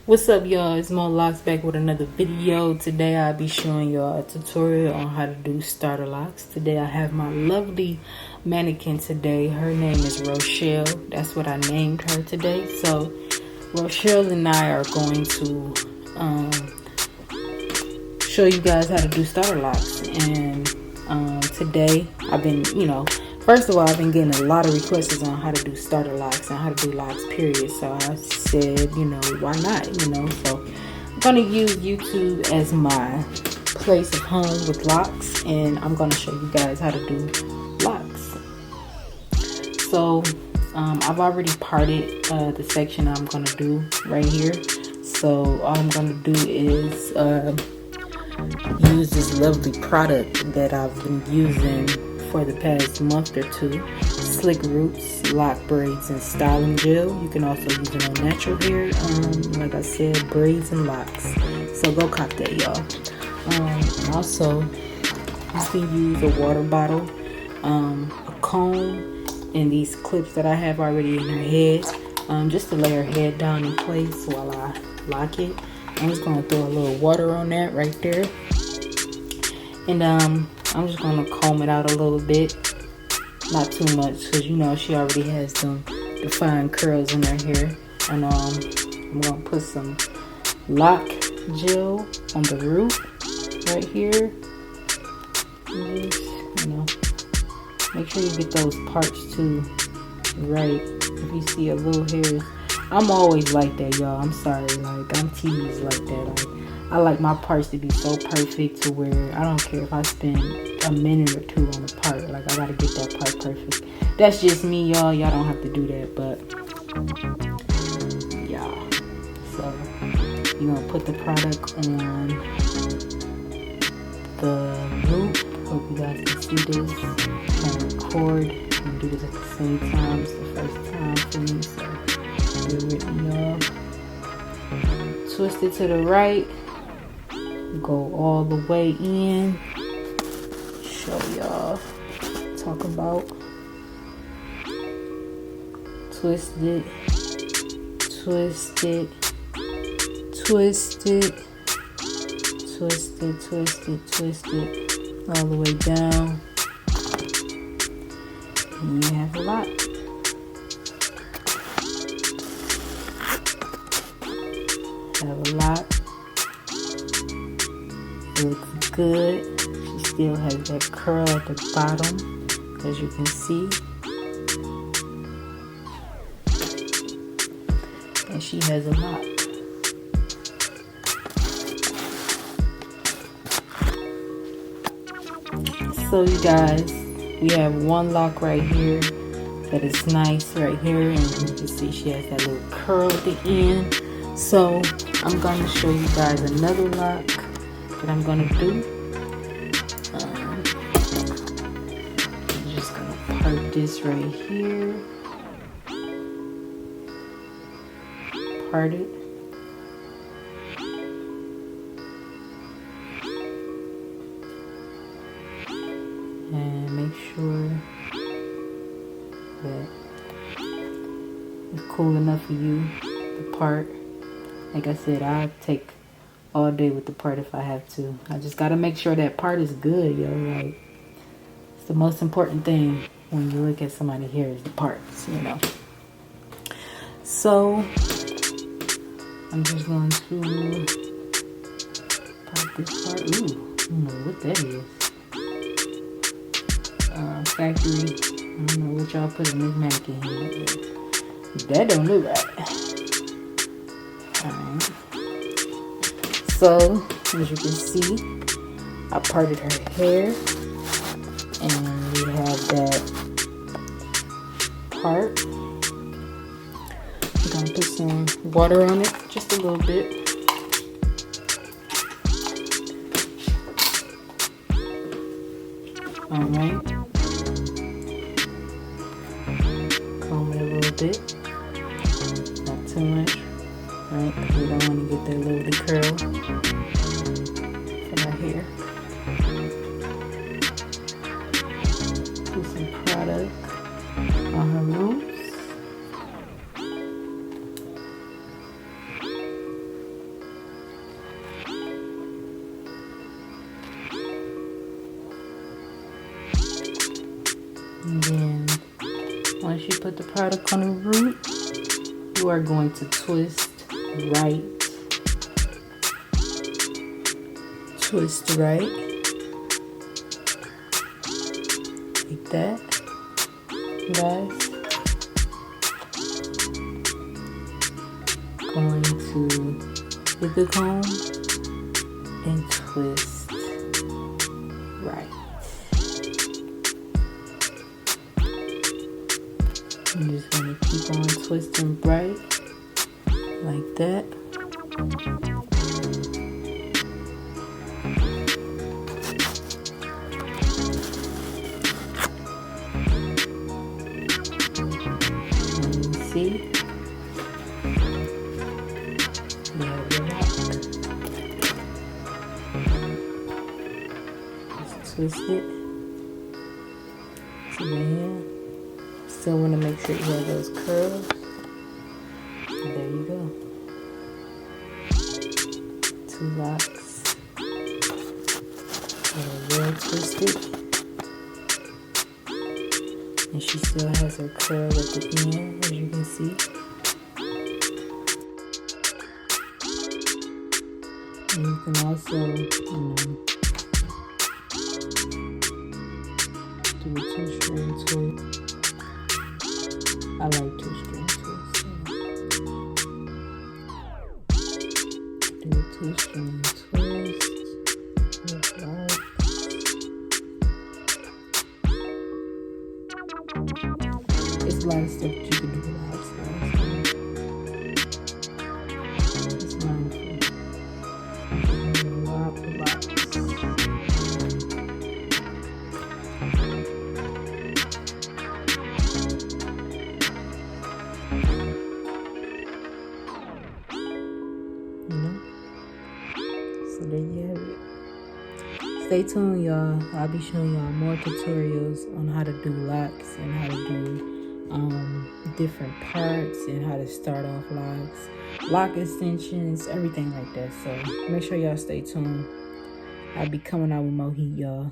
What's up, y'all? It's Molocs back with another video. Today I'll be showing y'all a tutorial on how to do starter locks. Today I have my lovely mannequin today. Her name is Rochelle. That's what I named her today. So Rochelle and I are going to show you guys how to do starter locks. And today I've been, first of all, I've been getting a lot of requests on how to do starter locks and how to do locks, period. So I said, why not, So I'm going to use YouTube as my place of home with locks. And I'm going to show you guys how to do locks. So I've already parted the section I'm going to do right here. So all I'm going to do is use this lovely product that I've been using for the past month or two. Slick Roots Lock Braids and Styling Gel. You can also use it on natural hair, like I said, braids and locks. So go cop that, y'all. Also, you can use a water bottle, a comb, and these clips that I have already in her head, just to lay her head down in place while I lock it. I'm just going to throw a little water on that right there. And I'm just going to comb it out a little bit. Not too much, because she already has some defined curls in her hair. And I'm going to put some lock gel on the root right here. And just, make sure you get those parts too right. If you see a little hair, I'm always like that, y'all. I'm sorry, like I'm teased like that. I like my parts to be so perfect to where I don't care if I spend a minute or two on a part. Like I gotta get that part perfect. That's just me, y'all. Y'all don't have to do that, but yeah. So you're gonna put the product on the loop. Hope you guys can see this. I'm trying to record and do this at the same time. It's the first time for me, so bear with me, y'all. Twist it to the right. Go all the way in. Show y'all. Talk about. Twist it. Twist it. Twist it. Twist it. Twist it. Twist it. All the way down. And you have a lock. Have a lock. It looks good. She still has that curl at the bottom, as you can see. And she has a lock. So you guys, we have one lock right here that is nice right here, and you can see she has that little curl at the end. So I'm going to show you guys another lock that I'm going to do. I'm just going to part this right here. Part it. And make sure that it's cool enough for you to part. Like I said, I take all day with the part if I have to. I just gotta make sure that part is good, yo. Like, it's the most important thing when you look at somebody's hair is the parts, So I'm just going to part this part. Ooh, I don't know what that is. Factory. I don't know what y'all put in this mannequin here. That don't look right. Alright. So, as you can see, I parted her hair, and we have that part. I'm going to put some water on it, just a little bit. Alright. Comb it a little bit. Not too much. Right, because we don't want to get that little curl from our hair. Put some product on her roots. And then once you put the product on the root, you are going to twist right, like that, guys. Going to get the comb and twist right. I'm just going to keep on twisting right like that. And you see, we have the lock. Just twist it to the end. Still want to make sure you have those curls. And there you go. 2 locks. Well twisted. And she still has her curl at the end, as you can see. And you can also, do a 2-string twist. I like 2-string twists. Do a 2-string twist. It's a lot of stuff that you can do with Locs. It's mindful. Lots. So there you have it. Stay tuned, y'all. I'll be showing y'all more tutorials on how to do Locs and how to do different parts and how to start off Locs, lock extensions, everything like that. So make sure y'all stay tuned. I'll be coming out with more heat, y'all.